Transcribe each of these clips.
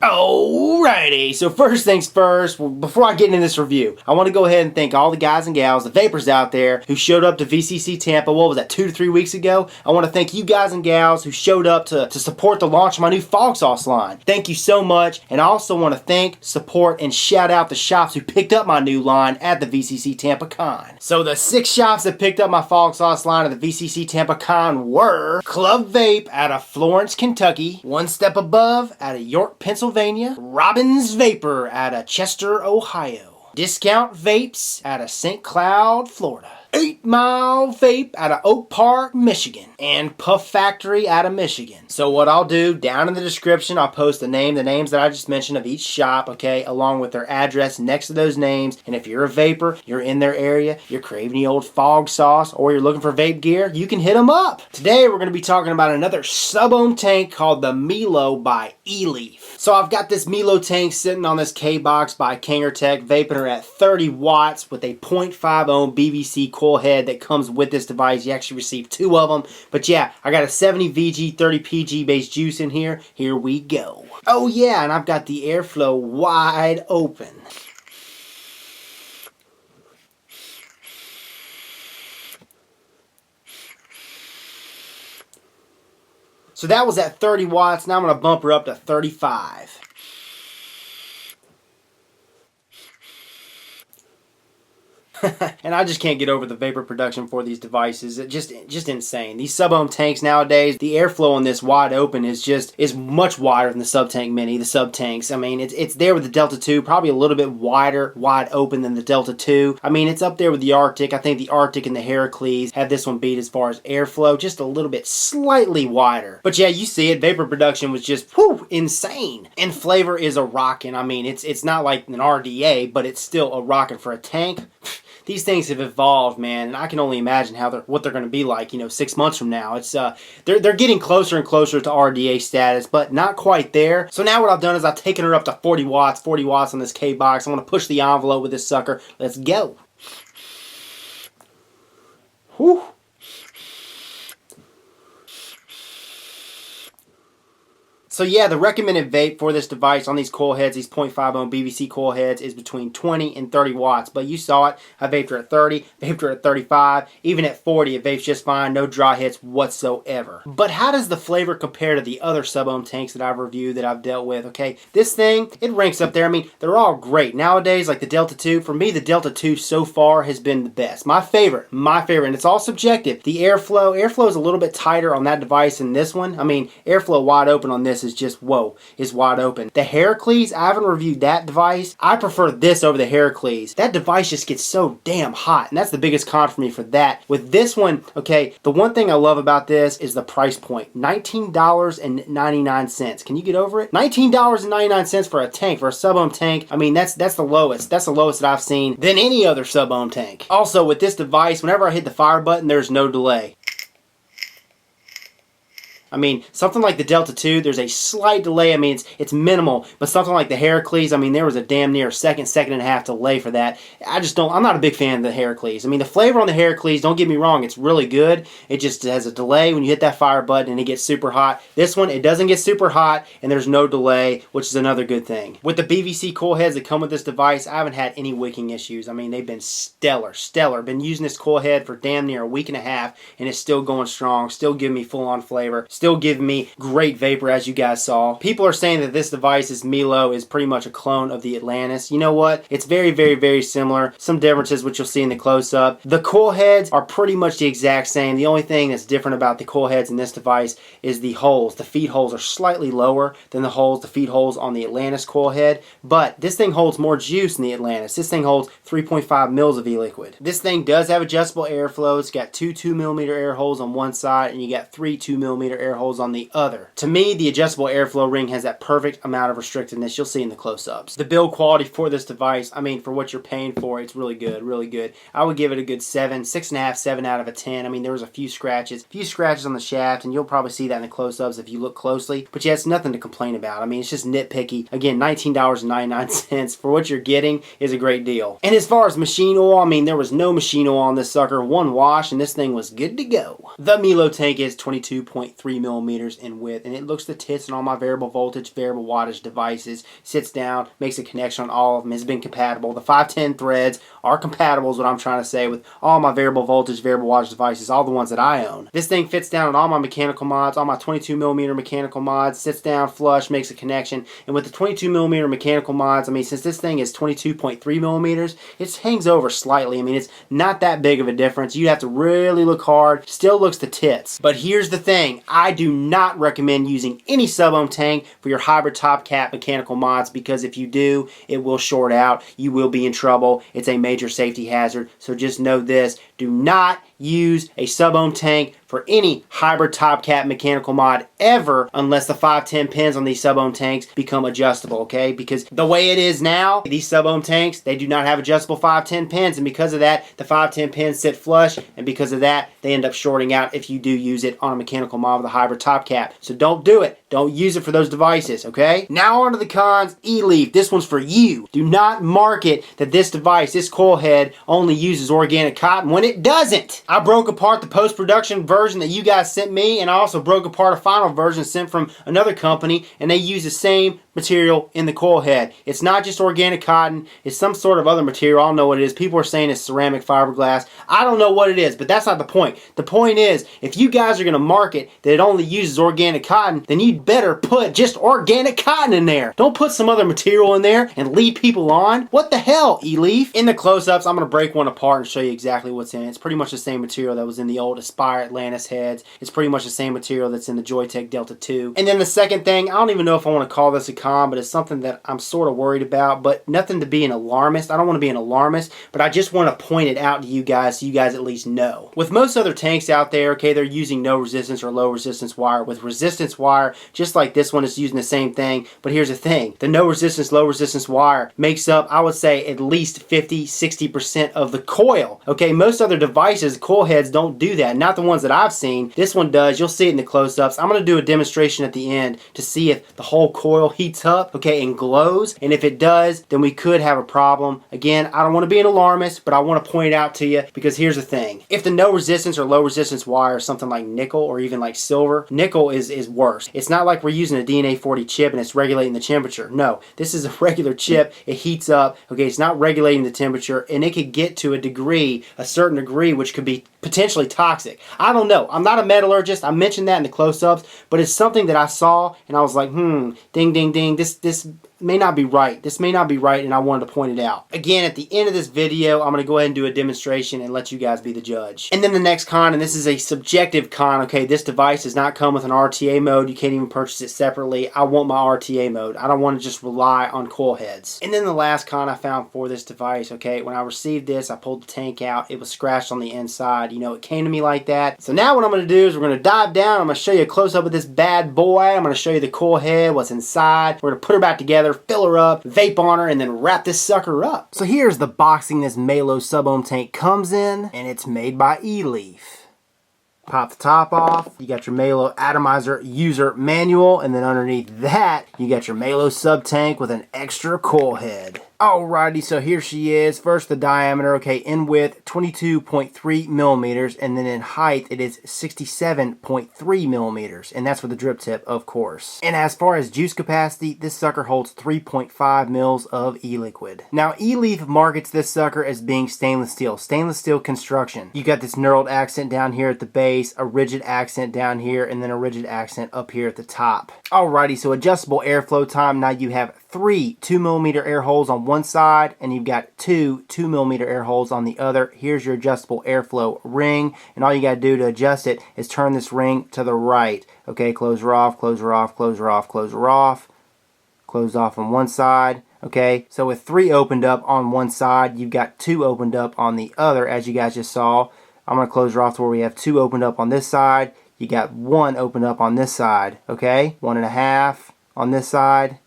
Alrighty, so first things first, before I get into this review, I want to go ahead and thank all the guys and gals, the vapors out there who showed up to VCC Tampa, what was that, 2 to 3 weeks ago? I want to thank you guys and gals who showed up to support the launch of my new fog sauce line. Thank you so much, and I also want to thank, support, and shout out the shops who picked up my new line at the VCC Tampa Con. So the 6 shops that picked up my fog sauce line at the VCC Tampa Con were Club Vape out of Florence, Kentucky, One Step Above out of York, Pennsylvania, Robbins Vapor out of Chester, Ohio, Discount Vapes out of St. Cloud, Florida, 8 Mile Vape out of Oak Park, Michigan, and Puff Factory out of Michigan. So what I'll do, down in the description, I'll post the names that I just mentioned of each shop, okay, along with their address next to those names. And if you're a vapor, you're in their area, you're craving the old fog sauce, or you're looking for vape gear, you can hit them up. Today we're going to be talking about another Sub-Ohm tank called the Melo by Eleaf. So I've got this Melo tank sitting on this K-Box by Kangertech, vaping her at 30 watts with a 0.5 ohm BVC coil head that comes with this device. You actually receive 2 of them. But yeah, I got a 70 VG, 30 PG based juice in here. Here we go. Oh yeah, and I've got the airflow wide open. So that was at 30 watts. Now I'm going to bump her up to 35. And I just can't get over the vapor production for these devices. It's just insane. These Sub-Ohm tanks nowadays, the airflow on this wide open is much wider than the Sub-Tank Mini, the Sub-Tanks. I mean, it's there with the Delta 2, probably a little bit wider, wide open than the Delta 2. I mean, it's up there with the Arctic. I think the Arctic and the Heracles have this one beat as far as airflow, just a little bit slightly wider. But yeah, you see it, vapor production was just, whew, insane. And flavor is a rockin'. I mean, it's not like an RDA, but it's still a rockin' for a tank. These things have evolved, man, and I can only imagine what they're going to be like, 6 months from now. It's they're getting closer and closer to RDA status, but not quite there. So now what I've done is I've taken her up to 40 watts on this K-Box. I'm going to push the envelope with this sucker. Let's go. Whew. So yeah, the recommended vape for this device on these coil heads, these 0.5 ohm BVC coil heads, is between 20 and 30 watts. But you saw it. I vaped her at 30, vaped her at 35. Even at 40, it vapes just fine. No dry hits whatsoever. But how does the flavor compare to the other Sub-Ohm tanks that I've reviewed, that I've dealt with? Okay, this thing, it ranks up there. I mean, they're all great. Nowadays, like the Delta 2, for me, the Delta 2 so far has been the best. My favorite, and it's all subjective. The airflow is a little bit tighter on that device than this one. I mean, airflow wide open on this is just, whoa, is wide open. The Heracles, I haven't reviewed that device. I prefer this over the Heracles. That device just gets so damn hot, and that's the biggest con for me for that. With this one, okay, the one thing I love about this is the price point. $19.99. Can you get over it? $19.99 for a tank, for a Sub-Ohm tank. I mean, that's the lowest. That's the lowest that I've seen than any other Sub-Ohm tank. Also, with this device, whenever I hit the fire button, there's no delay. I mean, something like the Delta 2, there's a slight delay. I mean, it's minimal. But something like the Heracles, I mean, there was a damn near second and a half delay for that. I'm not a big fan of the Heracles. I mean, the flavor on the Heracles, don't get me wrong, it's really good. It just has a delay when you hit that fire button and it gets super hot. This one, it doesn't get super hot and there's no delay, which is another good thing. With the BVC coil heads that come with this device, I haven't had any wicking issues. I mean, they've been stellar. Been using this coil head for damn near a week and a half and it's still going strong, still giving me full-on flavor. Still giving me great vapor, as you guys saw. People are saying that this device, Milo, is pretty much a clone of the Atlantis. You know what? It's very, very, very similar. Some differences which you'll see in the close-up. The coil heads are pretty much the exact same. The only thing that's different about the coil heads in this device is the holes. The feed holes are slightly lower than the feed holes on the Atlantis coil head, but this thing holds more juice than the Atlantis. This thing holds 3.5 mils of e-liquid. This thing does have adjustable airflow. It's got 2 2mm air holes on one side and you got 3 2mm air holes on the other. To me, the adjustable airflow ring has that perfect amount of restrictiveness you'll see in the close-ups. The build quality for this device, I mean, for what you're paying for, it's really good, really good. I would give it a good 6.5, 7 out of a 10. I mean, there was a few scratches on the shaft, and you'll probably see that in the close-ups if you look closely. But yeah, it's nothing to complain about. I mean, it's just nitpicky. Again, $19.99 for what you're getting is a great deal. And as far as machine oil, I mean, there was no machine oil on this sucker. One wash, and this thing was good to go. The Melo tank is 22.3 2.3 millimeters in width, and it looks the tits on all my variable voltage, variable wattage devices. Sits down, makes a connection on all of them. It's been compatible. The 510 threads are compatible is what I'm trying to say with all my variable voltage, variable wattage devices, all the ones that I own. This thing fits down on all my mechanical mods, all my 22 millimeter mechanical mods, sits down flush, makes a connection. And with the 22 millimeter mechanical mods, I mean, since this thing is 22.3 millimeters, it hangs over slightly. I mean, it's not that big of a difference. You have to really look hard. Still looks the tits. But here's the thing. I do not recommend using any Sub-Ohm tank for your hybrid top cap mechanical mods, because if you do, it will short out. You will be in trouble. It's a major safety hazard. So just know this. Do not use a Sub-Ohm tank for any hybrid top cap mechanical mod ever, unless the 510 pins on these Sub-Ohm tanks become adjustable, okay? Because the way it is now, these Sub-Ohm tanks, they do not have adjustable 510 pins, and because of that, the 510 pins sit flush, and because of that, they end up shorting out if you do use it on a mechanical mod with a hybrid top cap. So don't do it. Don't use it for those devices, okay? Now on to the cons. Eleaf, this one's for you. Do not market that this device, this coil head, only uses organic cotton when it doesn't. I broke apart the post-production version that you guys sent me, and I also broke apart a final version sent from another company, and they use the same material in the coil head. It's not just organic cotton. It's some sort of other material. I don't know what it is. People are saying it's ceramic fiberglass. I don't know what it is, but that's not the point. The point is, if you guys are going to market that it only uses organic cotton, then you'd better put just organic cotton in there. Don't put some other material in there and lead people on. What the hell, Eleaf? In the close-ups, I'm going to break one apart and show you exactly what's in it. It's pretty much the same material that was in the old Aspire Atlantis heads. It's pretty much the same material that's in the Joytech Delta 2. And then the second thing, I don't even know if I want to call this a con, but it's something that I'm sort of worried about, but nothing to be an alarmist. I don't want to be an alarmist, but I just want to point it out to you guys so you guys at least know. With most other tanks out there, okay, they're using no resistance or low resistance wire. With resistance wire, just like this one, is using the same thing, but here's the thing. The no resistance, low resistance wire makes up, I would say, at least 50-60% of the coil. Okay, most other devices, coil heads don't do that. Not the ones that I've seen. This one does. You'll see it in the close-ups. I'm going to do a demonstration at the end to see if the whole coil heats up, okay, and glows, and if it does, then we could have a problem. Again, I don't want to be an alarmist, but I want to point it out to you, because here's the thing. If the no resistance or low resistance wire is something like nickel or even like silver, nickel is worse. It's not like we're using a DNA40 chip and it's regulating the temperature. No, this is a regular chip. It heats up, okay, it's not regulating the temperature, and it could get to a degree, a certain degree, which could be potentially toxic. I don't know. I'm not a metallurgist. I mentioned that in the close-ups, but it's something that I saw and I was like, ding, ding, ding, this may not be right. This may not be right, and I wanted to point it out. Again, at the end of this video, I'm going to go ahead and do a demonstration and let you guys be the judge. And then the next con, and this is a subjective con, okay, this device does not come with an RTA mode. You can't even purchase it separately. I want my RTA mode. I don't want to just rely on coil heads. And then the last con I found for this device, okay, when I received this, I pulled the tank out. It was scratched on the inside. You know, it came to me like that. So now what I'm going to do is we're going to dive down. I'm going to show you a close-up of this bad boy. I'm going to show you the coil head, what's inside. We're going to put her back together, fill her up, vape on her, and then wrap this sucker up. So here's the boxing this Melo Sub-Ohm tank comes in, and it's made by Eleaf. Pop the top off. You got your Melo atomizer user manual, and then underneath that, you got your Melo sub tank with an extra coil head. Alrighty, so here she is. First, the diameter, okay, in width, 22.3 millimeters, and then in height, it is 67.3 millimeters, and that's with the drip tip, of course. And as far as juice capacity, this sucker holds 3.5 mils of e-liquid. Now, Eleaf markets this sucker as being stainless steel construction. You got this knurled accent down here at the base, a rigid accent down here, and then a rigid accent up here at the top. Alrighty, so adjustable airflow time. Now you have 3 2mm air holes on one side, and you've got 2 2mm air holes on the other. Here's your adjustable airflow ring, and all you got to do to adjust it is turn this ring to the right. Okay, close her off, close her off, close her off, close her off. Closed off on one side. Okay, so with 3 opened up on one side, you've got 2 opened up on the other, as you guys just saw. I'm going to close her off to where we have 2 opened up on this side. You got 1 opened up on this side. Okay, 1.5 on this side,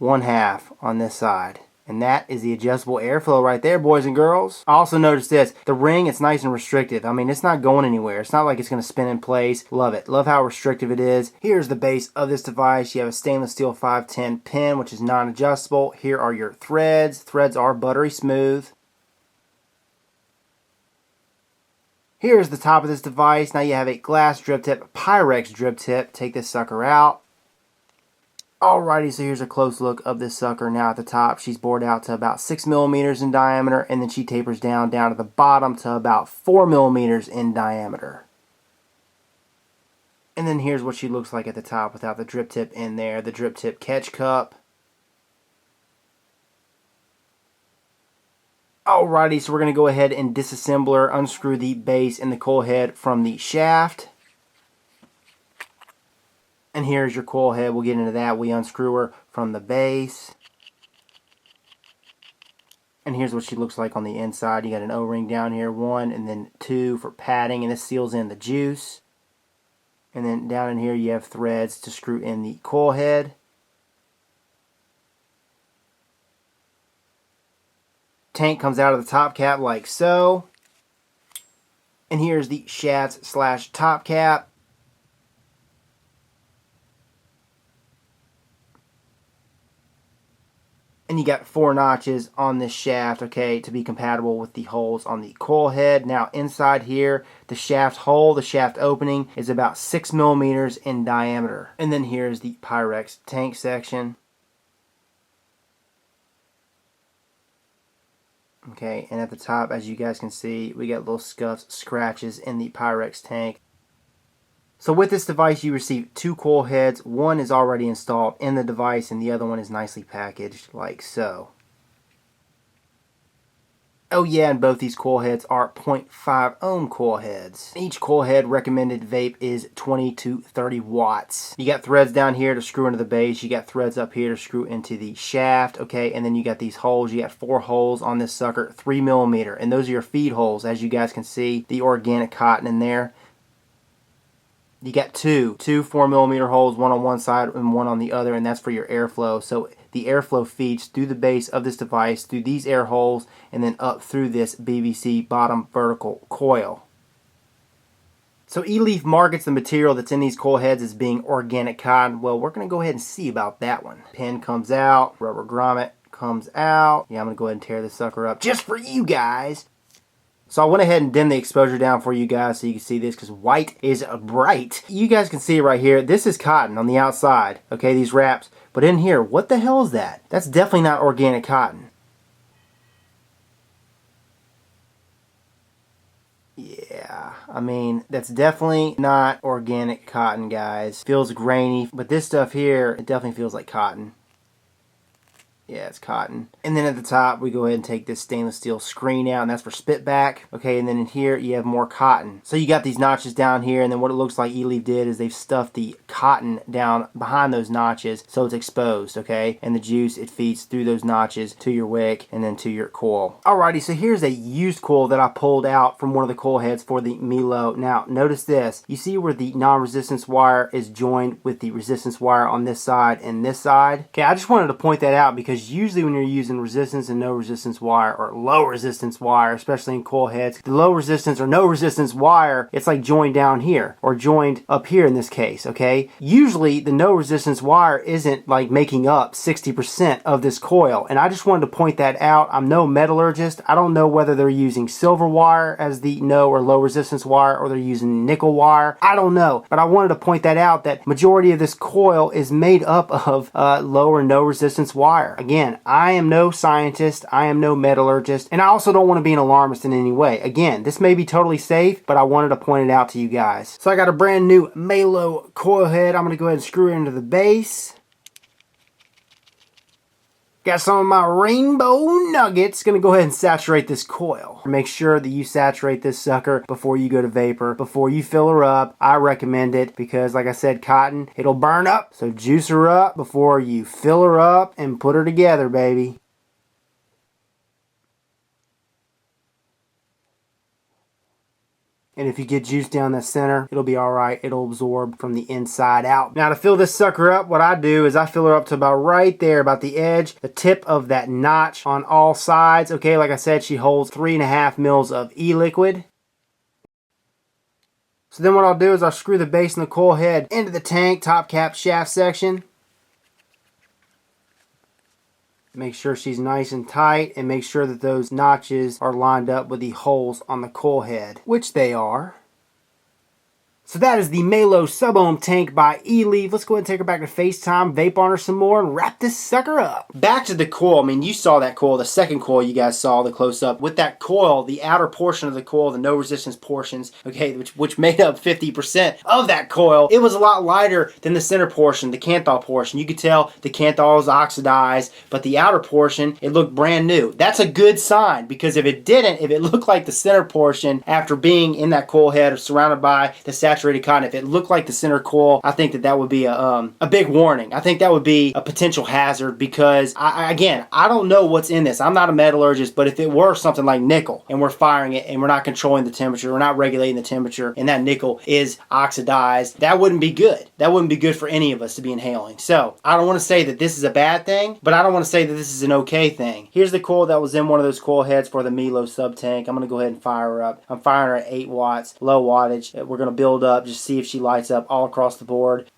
1/2 on this side. And that is the adjustable airflow right there, boys and girls. Also notice this, the ring, it's nice and restrictive. I mean, it's not going anywhere. It's not like it's going to spin in place. Love it. Love how restrictive it is. Here's the base of this device. You have a stainless steel 510 pin, which is non-adjustable. Here are your threads. Threads are buttery smooth. Here's the top of this device. Now you have a glass drip tip, Pyrex drip tip. Take this sucker out. Alrighty, so here's a close look of this sucker. Now at the top, she's bored out to about 6 millimeters in diameter, and then she tapers down to the bottom to about 4 millimeters in diameter. And then here's what she looks like at the top without the drip tip in there, the drip tip catch cup. Alrighty, so we're going to go ahead and disassemble her, unscrew the base and the coil head from the shaft. And here's your coil head. We'll get into that. We unscrew her from the base. And here's what she looks like on the inside. You got an O-ring down here, 1 and then 2 for padding, and this seals in the juice. And then down in here you have threads to screw in the coil head. Tank comes out of the top cap like so. And here's the shaft / top cap. And you got 4 notches on this shaft, okay, to be compatible with the holes on the coil head. Now inside here, the shaft hole, the shaft opening, is about 6 millimeters in diameter. And then here's the Pyrex tank section. Okay, and at the top, as you guys can see, we got little scuffs, scratches in the Pyrex tank. So with this device, you receive 2 coil heads. One is already installed in the device, and the other one is nicely packaged like so. Oh yeah, and both these coil heads are 0.5 ohm coil heads. Each coil head recommended vape is 20 to 30 watts. You got threads down here to screw into the base. You got threads up here to screw into the shaft, okay? And then you got these holes. You got 4 holes on this sucker, 3 millimeter. And those are your feed holes. As you guys can see, the organic cotton in there. You got two 4 millimeter holes, one on one side and one on the other, and that's for your airflow. So the airflow feeds through the base of this device, through these air holes, and then up through this BBC bottom vertical coil. So Eleaf markets the material that's in these coil heads as being organic cotton. Well, we're going to go ahead and see about that one. Pin comes out, rubber grommet comes out. Yeah, I'm going to go ahead and tear this sucker up just for you guys. So I went ahead and dimmed the exposure down for you guys so you can see this, because white is bright. You guys can see it right here. This is cotton on the outside, okay, these wraps. But in here, what the hell is that? That's definitely not organic cotton. Yeah, I mean, that's definitely not organic cotton, guys. Feels grainy, but this stuff here, it definitely feels like cotton. Yeah, it's cotton. And then at the top, we go ahead and take this stainless steel screen out, and that's for spit back. Okay, and then in here, you have more cotton. So you got these notches down here, and then what it looks like Eleaf did is they've stuffed the cotton down behind those notches, so it's exposed, okay? And the juice, it feeds through those notches to your wick and then to your coil. Alrighty, so here's a used coil that I pulled out from one of the coil heads for the Melo. Now, notice this. You see where the non-resistance wire is joined with the resistance wire on this side and this side? Okay, I just wanted to point that out because usually when you're using resistance and no resistance wire, or low resistance wire, especially in coil heads, the low resistance or no resistance wire, it's like joined down here or joined up here in this case, okay? Usually the no resistance wire isn't like making up 60% of this coil, and I just wanted to point that out. I'm no metallurgist. I don't know whether they're using silver wire as the no or low resistance wire, or they're using nickel wire. I don't know, but I wanted to point that out, that majority of this coil is made up of low or no resistance wire. Again, I am no scientist, I am no metallurgist, and I also don't want to be an alarmist in any way. Again, this may be totally safe, but I wanted to point it out to you guys. So I got a brand new Melo coil head. I'm going to go ahead and screw it into the base. Got some of my rainbow nuggets. Gonna go ahead and saturate this coil. Make sure that you saturate this sucker before you go to vapor, before you fill her up. I recommend it because, like I said, cotton, it'll burn up. So juice her up before you fill her up and put her together, baby. And if you get juice down the center, it'll be alright. It'll absorb from the inside out. Now to fill this sucker up, what I do is I fill her up to about right there, about the edge, the tip of that notch on all sides. Okay, like I said, she holds 3.5 mils of e-liquid. So then what I'll do is I'll screw the base and the coil head into the tank, top cap, shaft section. Make sure she's nice and tight, and make sure that those notches are lined up with the holes on the coil head, which they are. So that is the Melo Sub-Ohm tank by Eleaf. Let's go ahead and take her back to FaceTime, vape on her some more, and wrap this sucker up. Back to the coil. I mean, you saw that coil, the second coil you guys saw, the close-up. With that coil, the outer portion of the coil, the no resistance portions, okay, which made up 50% of that coil, it was a lot lighter than the center portion, the Kanthal portion. You could tell the Kanthal was oxidized, but the outer portion, it looked brand new. That's a good sign, because if it didn't, if it looked like the center portion after being in that coil head or surrounded by the saturated cotton, if it looked like the center coil, I think that would be a big warning. I think that would be a potential hazard, because I don't know what's in this. I'm not a metallurgist, but if it were something like nickel and we're firing it and we're not controlling the temperature, we're not regulating the temperature, and that nickel is oxidized, that wouldn't be good. That wouldn't be good for any of us to be inhaling. So I don't want to say that this is a bad thing, but I don't want to say that this is an okay thing. Here's the coil that was in one of those coil heads for the Melo sub tank. I'm going to go ahead and fire her up. I'm firing her at 8 watts, low wattage. We're going to build up, just see if she lights up all across the board.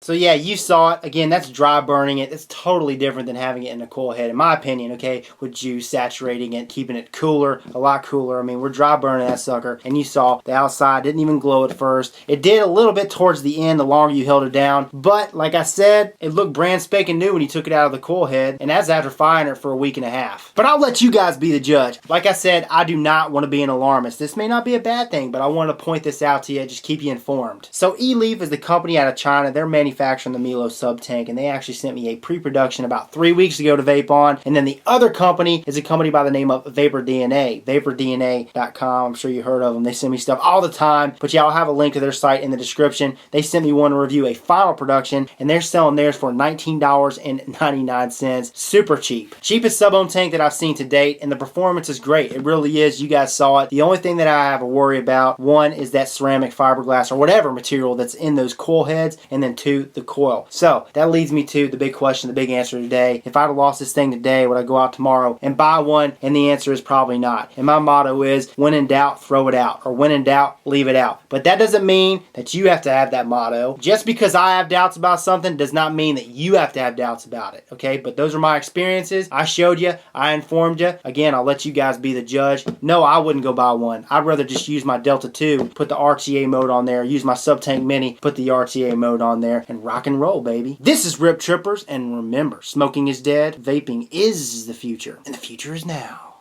So yeah, you saw it. Again, that's dry burning it. It's totally different than having it in a coil head, in my opinion, okay, with juice, saturating it, keeping it cooler, a lot cooler. I mean, we're dry burning that sucker, and you saw the outside didn't even glow at first. It did a little bit towards the end, the longer you held it down, but like I said, it looked brand spanking new when you took it out of the coil head, and that's after firing it for a week and a half. But I'll let you guys be the judge. Like I said, I do not want to be an alarmist. This may not be a bad thing, but I want to point this out to you, just keep you informed. So Eleaf is the company out of China. They're manufacturing the Melo sub tank, and they actually sent me a pre-production about 3 weeks ago to vape on. And then the other company is a company by the name of Vapor DNA, vapordna.com. I'm sure you heard of them. They send me stuff all the time, but yeah, I'll have a link to their site in the description. They sent me one to review a final production, and they're selling theirs for $19.99. Super cheap. Cheapest Sub-Ohm tank that I've seen to date, and the performance is great. It really is. You guys saw it. The only thing that I have a worry about, one, is that ceramic, fiberglass, or whatever material that's in those coil heads, and then two, the coil. So that leads me to the big question, the big answer today. If I'd have lost this thing today, would I go out tomorrow and buy one? And the answer is probably not. And my motto is, when in doubt, throw it out. Or when in doubt, leave it out. But that doesn't mean that you have to have that motto. Just because I have doubts about something does not mean that you have to have doubts about it. Okay? But those are my experiences. I showed you. I informed you. Again, I'll let you guys be the judge. No, I wouldn't go buy one. I'd rather just use my Delta 2, put the RTA mode on there, use my Sub-Tank Mini, put the RTA mode on there, and rock and roll, baby. This is Rip Trippers, and remember, smoking is dead, vaping is the future, and the future is now.